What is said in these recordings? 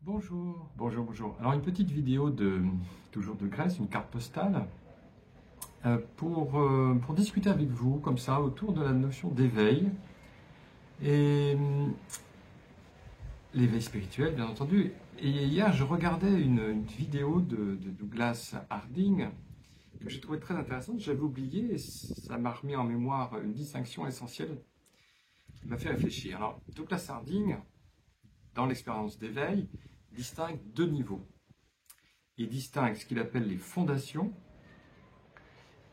Bonjour, bonjour, bonjour. Alors une petite vidéo toujours de Grèce, une carte postale, pour discuter avec vous comme ça autour de la notion d'éveil et l'éveil spirituel bien entendu. Et hier je regardais une vidéo de Douglas Harding que j'ai trouvé très intéressante. J'avais oublié et ça m'a remis en mémoire une distinction essentielle qui m'a fait réfléchir. Alors Douglas Harding, dans l'expérience d'éveil, distingue deux niveaux. Il distingue ce qu'il appelle les fondations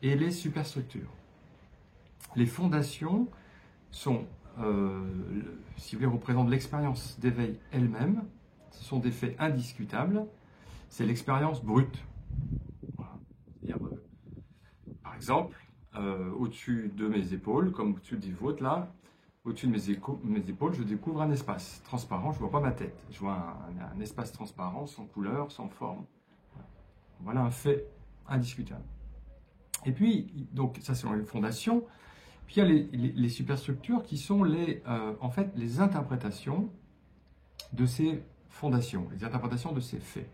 et les superstructures. Les fondations sont, si vous voulez, représentent l'expérience d'éveil elle-même. Ce sont des faits indiscutables. C'est l'expérience brute. Voilà. Par exemple, au-dessus de mes épaules, comme au-dessus des vôtres là, au-dessus de mes épaules, je découvre un espace transparent, je ne vois pas ma tête. Je vois un espace transparent, sans couleur, sans forme. Voilà un fait indiscutable. Et puis, donc ça c'est les fondations. Puis il y a les superstructures qui sont en fait les interprétations de ces fondations, les interprétations de ces faits.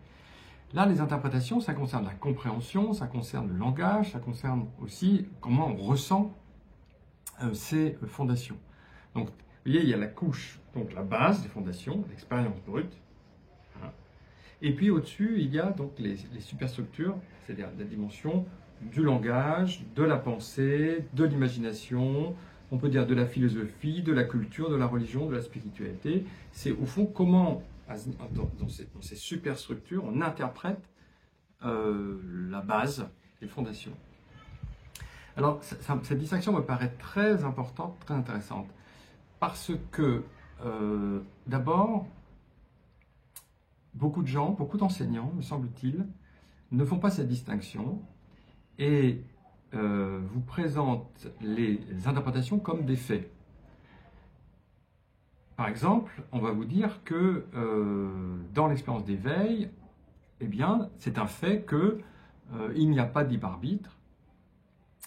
Là, les interprétations, ça concerne la compréhension, ça concerne le langage, ça concerne aussi comment on ressent ces fondations. Donc, vous voyez, il y a la couche, donc la base des fondations, l'expérience brute. Voilà. Et puis au-dessus, il y a donc les superstructures, c'est-à-dire la dimension du langage, de la pensée, de l'imagination, on peut dire de la philosophie, de la culture, de la religion, de la spiritualité. C'est au fond comment, dans ces superstructures, on interprète la base, les fondations. Alors, cette distinction me paraît très importante, très intéressante. Parce que, d'abord, beaucoup de gens, beaucoup d'enseignants, me semble-t-il, ne font pas cette distinction et vous présentent les interprétations comme des faits. Par exemple, on va vous dire que dans l'expérience d'éveil, eh bien, c'est un fait qu'il n'y a pas de libre arbitre,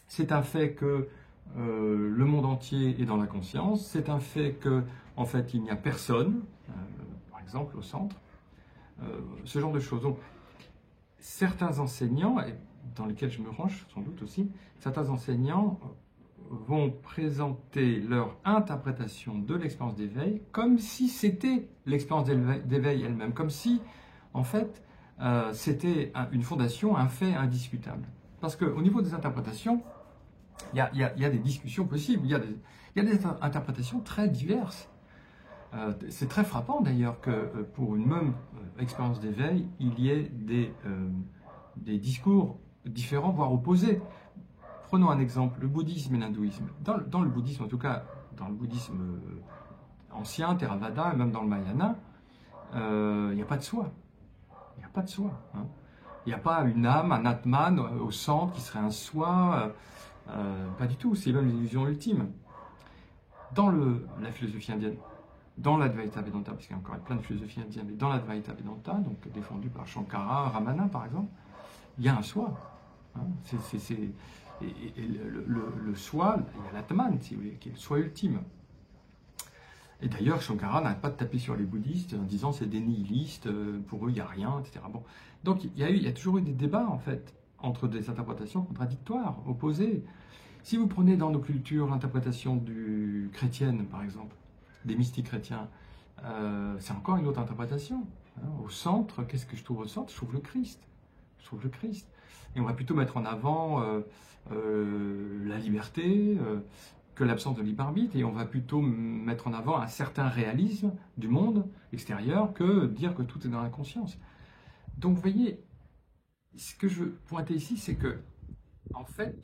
c'est un fait que le monde entier est dans la conscience, c'est un fait que, en fait, il n'y a personne, par exemple, au centre, ce genre de choses. Donc, certains enseignants, et dans lesquels je me range sans doute aussi, certains enseignants vont présenter leur interprétation de l'expérience d'éveil comme si c'était l'expérience d'éveil elle-même, comme si, en fait, c'était une fondation, un fait indiscutable. Parce qu'au niveau des interprétations, il y a des discussions possibles, il y a des interprétations très diverses. C'est très frappant d'ailleurs que pour une même expérience d'éveil, il y ait des discours différents, voire opposés. Prenons un exemple, le bouddhisme et l'hindouisme. Dans le bouddhisme, en tout cas, dans le bouddhisme ancien, Theravada, et même dans le Mahayana, il n'y a pas de soi. Il n'y a pas de soi. Hein. Il n'y a pas une âme, un Atman au centre qui serait un soi. Pas du tout, c'est même l'illusion ultime. Dans la philosophie indienne, dans l'Advaita Vedanta, parce qu'il y a encore plein de philosophies indiennes, mais dans l'Advaita Vedanta, donc défendue par Shankara, Ramana par exemple, il y a un soi. Hein, le soi, il y a l'Atman, si vous voulez, qui est le soi ultime. Et d'ailleurs, Shankara n'arrête pas de taper sur les bouddhistes en disant c'est des nihilistes, pour eux il n'y a rien, etc. Bon. Donc il y a toujours eu des débats en fait entre des interprétations contradictoires, opposées. Si vous prenez dans nos cultures l'interprétation chrétienne, par exemple, des mystiques chrétiens, c'est encore une autre interprétation. Hein. Au centre, qu'est-ce que je trouve au centre? Je trouve le Christ. Je trouve le Christ. Et on va plutôt mettre en avant la liberté que l'absence de libre arbitre, et on va plutôt mettre en avant un certain réalisme du monde extérieur que dire que tout est dans la conscience. Donc vous voyez, ce que je veux pointer ici, c'est que, en fait,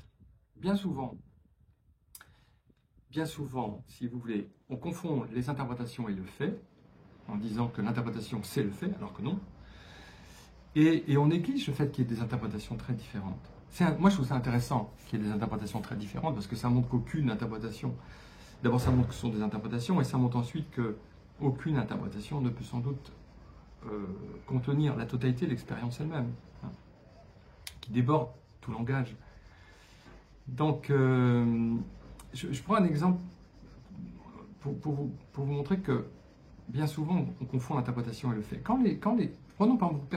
bien souvent, si vous voulez, on confond les interprétations et le fait, en disant que l'interprétation c'est le fait, alors que non. Et on néglige le fait qu'il y ait des interprétations très différentes. Moi, je trouve ça intéressant qu'il y ait des interprétations très différentes, parce que ça montre qu'aucune interprétation, d'abord ça montre que ce sont des interprétations, et ça montre ensuite qu'aucune interprétation ne peut sans doute contenir la totalité de l'expérience elle-même, hein, qui déborde tout langage. Donc, je prends un exemple pour vous montrer que bien souvent, on confond l'interprétation et le fait. Prenons par exemple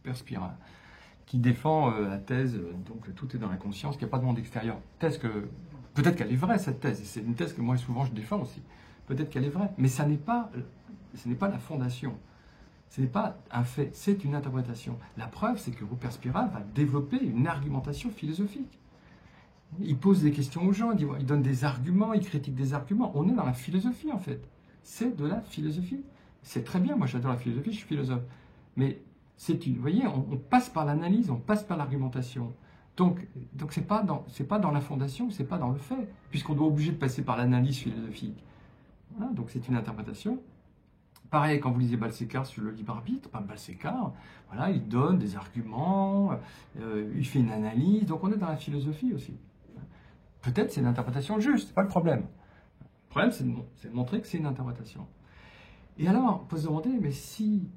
Perspira, qui défend la thèse, donc tout est dans la conscience, qu'il n'y a pas de monde extérieur. Peut-être qu'elle est vraie, cette thèse, et c'est une thèse que moi souvent je défends aussi. Peut-être qu'elle est vraie, mais ce n'est pas la fondation. Ce n'est pas un fait, c'est une interprétation. La preuve, c'est que Rupert Spira va développer une argumentation philosophique. Il pose des questions aux gens, il donne des arguments, il critique des arguments. On est dans la philosophie, en fait. C'est de la philosophie. C'est très bien, moi j'adore la philosophie, je suis philosophe. Mais vous voyez, on passe par l'analyse, on passe par l'argumentation. Donc c'est pas dans la fondation, c'est pas dans le fait, puisqu'on doit obliger de passer par l'analyse philosophique. Voilà, donc c'est une interprétation. Pareil, quand vous lisez Balsekar sur le libre arbitre, Balsekar, voilà, il donne des arguments, il fait une analyse, donc on est dans la philosophie aussi. Peut-être c'est une interprétation juste, c'est pas le problème. Le problème, c'est de montrer que c'est une interprétation. Et alors, on peut se demander, mais si,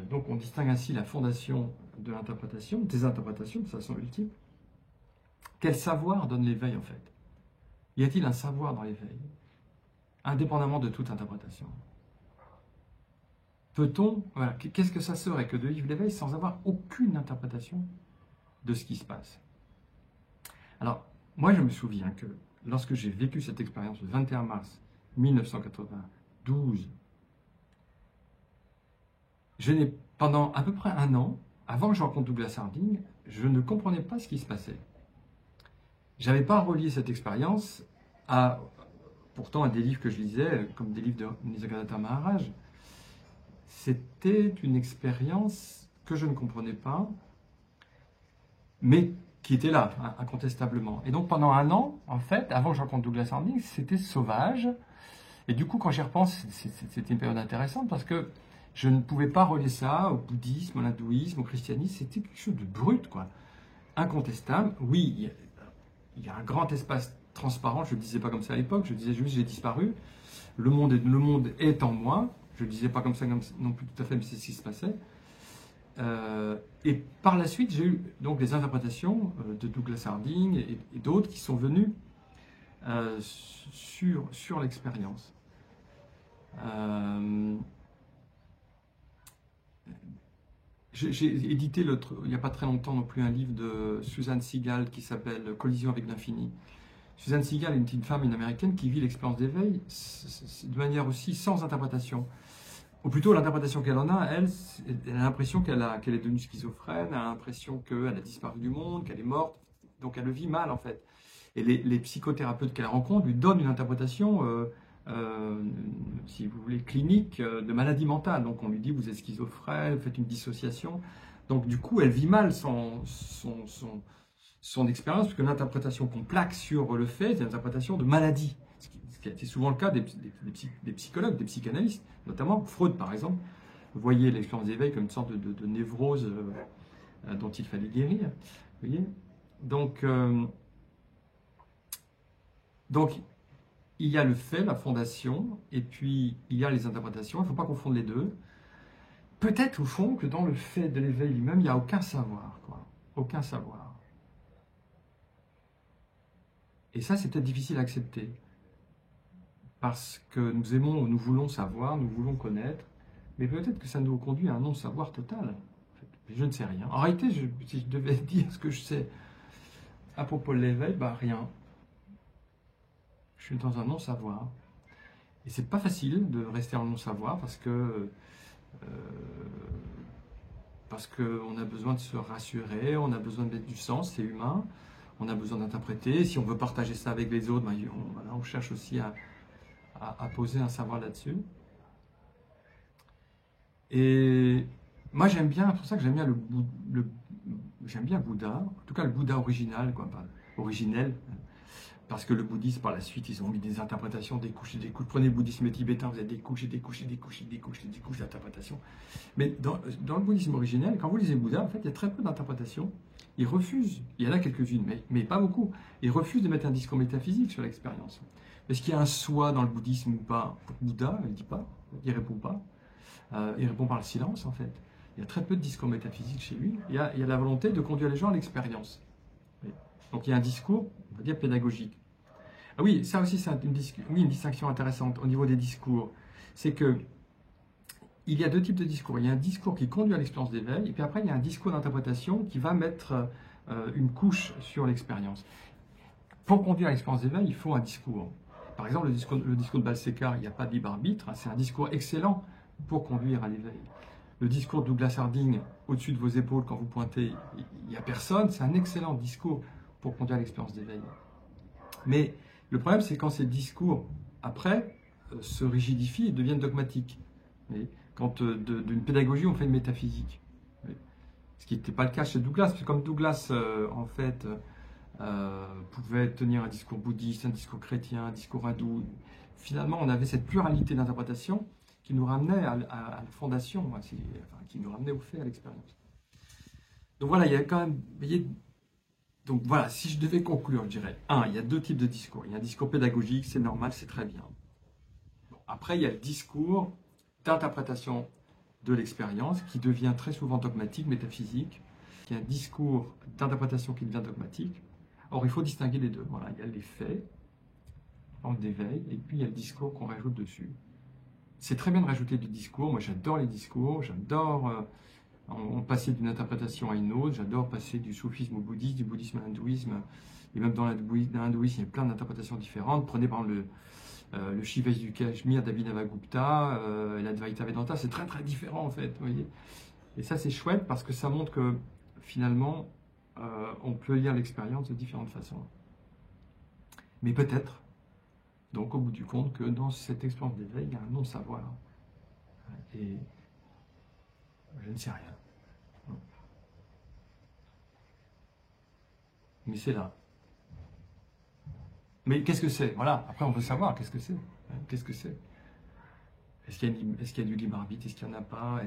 donc on distingue ainsi la fondation de l'interprétation, des interprétations de façon ultime, quel savoir donne l'éveil en fait? Y a-t-il un savoir dans l'éveil, indépendamment de toute interprétation? Peut-on, voilà, qu'est-ce que ça serait que de vivre l'éveil sans avoir aucune interprétation de ce qui se passe? Alors, moi je me souviens que lorsque j'ai vécu cette expérience le 21 mars 1992, pendant à peu près un an, avant que je rencontre Douglas Harding, je ne comprenais pas ce qui se passait. Je n'avais pas relié cette expérience pourtant à des livres que je lisais, comme des livres de Nisargadatta Maharaj. C'était une expérience que je ne comprenais pas, mais qui était là, incontestablement. Et donc pendant un an, en fait, avant que je rencontre Douglas Harding, c'était sauvage. Et du coup, quand j'y repense, c'était une période intéressante parce que je ne pouvais pas relier ça au bouddhisme, à l'hindouisme, au christianisme. C'était quelque chose de brut, quoi. Incontestable. Oui, il y a un grand espace transparent. Je ne le disais pas comme ça à l'époque. Je disais juste j'ai disparu. Le monde est en moi. Je ne le disais pas comme ça non plus tout à fait, mais c'est ce qui se passait. Et par la suite, j'ai eu donc des interprétations de Douglas Harding et d'autres qui sont venus sur l'expérience. J'ai édité il n'y a pas très longtemps non plus un livre de Susan Seagal qui s'appelle Collision avec l'infini. Susan Seagal est une femme, une américaine qui vit l'expérience d'éveil de manière aussi sans interprétation. Ou plutôt l'interprétation qu'elle en a, elle a l'impression qu'elle est devenue schizophrène, elle a l'impression qu'elle a disparu du monde, qu'elle est morte, donc elle le vit mal en fait. Et les psychothérapeutes qu'elle rencontre lui donnent une interprétation, si vous voulez, clinique de maladie mentale. Donc on lui dit vous êtes schizophrène, vous faites une dissociation. Donc du coup elle vit mal son expérience, parce que l'interprétation qu'on plaque sur le fait, c'est l'interprétation de maladie. C'est souvent le cas des psychologues, des psychanalystes, notamment Freud par exemple. Vous voyez l'expérience d'éveil comme une sorte de névrose dont il fallait guérir. Vous voyez, donc, il y a le fait, la fondation, et puis il y a les interprétations. Il ne faut pas confondre les deux. Peut-être au fond que dans le fait de l'éveil lui-même, il n'y a aucun savoir, quoi. Aucun savoir. Et ça, c'est peut-être difficile à accepter. Parce que nous aimons, nous voulons savoir, nous voulons connaître, mais peut-être que ça nous conduit à un non-savoir total. En fait. Je ne sais rien. En réalité, si je devais dire ce que je sais à propos de l'éveil, rien. Je suis dans un non-savoir. Et c'est pas facile de rester en non-savoir parce qu'on a besoin de se rassurer, on a besoin de mettre du sens, c'est humain, on a besoin d'interpréter. Si on veut partager ça avec les autres, on cherche aussi à poser un savoir là-dessus. Et moi j'aime bien, c'est pour ça que j'aime bien j'aime bien Bouddha, en tout cas le Bouddha original, originel, parce que le bouddhisme par la suite ils ont mis des interprétations, des couches. Prenez le bouddhisme tibétain, vous avez des couches d'interprétations. Mais dans le bouddhisme originel, quand vous lisez Bouddha, en fait il y a très peu d'interprétations. Ils refusent, il y en a quelques-unes, mais pas beaucoup. Ils refusent de mettre un discours métaphysique sur l'expérience. Est-ce qu'il y a un soi dans le bouddhisme ou pas? Bouddha, il ne dit pas, il ne répond pas. Il répond par le silence, en fait. Il y a très peu de discours métaphysiques chez lui. Il y a la volonté de conduire les gens à l'expérience. Donc il y a un discours, on va dire, pédagogique. Ah oui, ça aussi, c'est une distinction intéressante au niveau des discours. c'est que il y a deux types de discours. Il y a un discours qui conduit à l'expérience d'éveil, et puis après, il y a un discours d'interprétation qui va mettre une couche sur l'expérience. Pour conduire à l'expérience d'éveil, il faut un discours. Par exemple, le discours de Balsekar, il n'y a pas de libre arbitre, c'est un discours excellent pour conduire à l'éveil. Le discours de Douglas Harding, au-dessus de vos épaules, quand vous pointez, il n'y a personne, c'est un excellent discours pour conduire à l'expérience d'éveil. Mais le problème, c'est quand ces discours, après, se rigidifient et deviennent dogmatiques. Quand d'une pédagogie, on fait une métaphysique. Ce qui n'était pas le cas chez Douglas, parce que comme Douglas, en fait, pouvait tenir un discours bouddhiste, un discours chrétien, un discours hindou, finalement, on avait cette pluralité d'interprétation qui nous ramenait à la fondation, qui nous ramenait au fait, à l'expérience. Donc voilà, il y a quand même... Donc voilà, si je devais conclure, je dirais, il y a deux types de discours. Il y a un discours pédagogique, c'est normal, c'est très bien. Bon, après, il y a le discours d'interprétation de l'expérience qui devient très souvent dogmatique, métaphysique. Il y a un discours d'interprétation qui devient dogmatique. Or, il faut distinguer les deux. Voilà, il y a les faits, en d'éveil, et puis il y a le discours qu'on rajoute dessus. C'est très bien de rajouter du discours. Moi, j'adore les discours, j'adore passer d'une interprétation à une autre, j'adore passer du soufisme au bouddhisme, du bouddhisme à l'hindouisme, et même dans l'hindouisme, il y a plein d'interprétations différentes. Prenez par exemple le Shiva du Cachemire d'Abhinavagupta, et l'Advaita Vedanta, c'est très très différent en fait, vous voyez. Et ça c'est chouette parce que ça montre que finalement, on peut lire l'expérience de différentes façons. Mais peut-être, donc au bout du compte, que dans cette expérience d'éveil, il y a un non-savoir. Et je ne sais rien. Mais c'est là. Mais qu'est-ce que c'est? Voilà, après on veut savoir qu'est-ce que c'est. Qu'est-ce que c'est? Est-ce qu'il y a du libre arbitre? Est-ce qu'il n'y en a pas?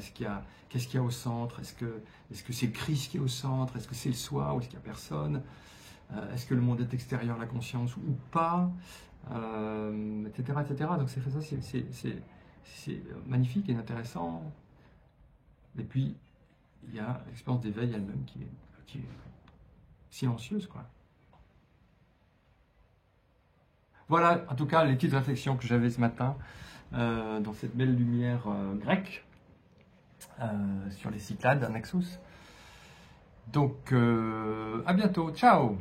Qu'est-ce qu'il y a au centre? Est-ce que c'est Christ qui est au centre? Est-ce que c'est le soi ou est-ce qu'il n'y a personne? Est-ce que le monde est extérieur à la conscience ou pas? Etc., etc. Donc c'est magnifique et intéressant. Et puis, il y a l'expérience d'éveil elle-même qui est silencieuse, quoi. Voilà, en tout cas, les petites réflexions que j'avais ce matin dans cette belle lumière grecque sur les Cyclades, Naxos. Donc, à bientôt, ciao!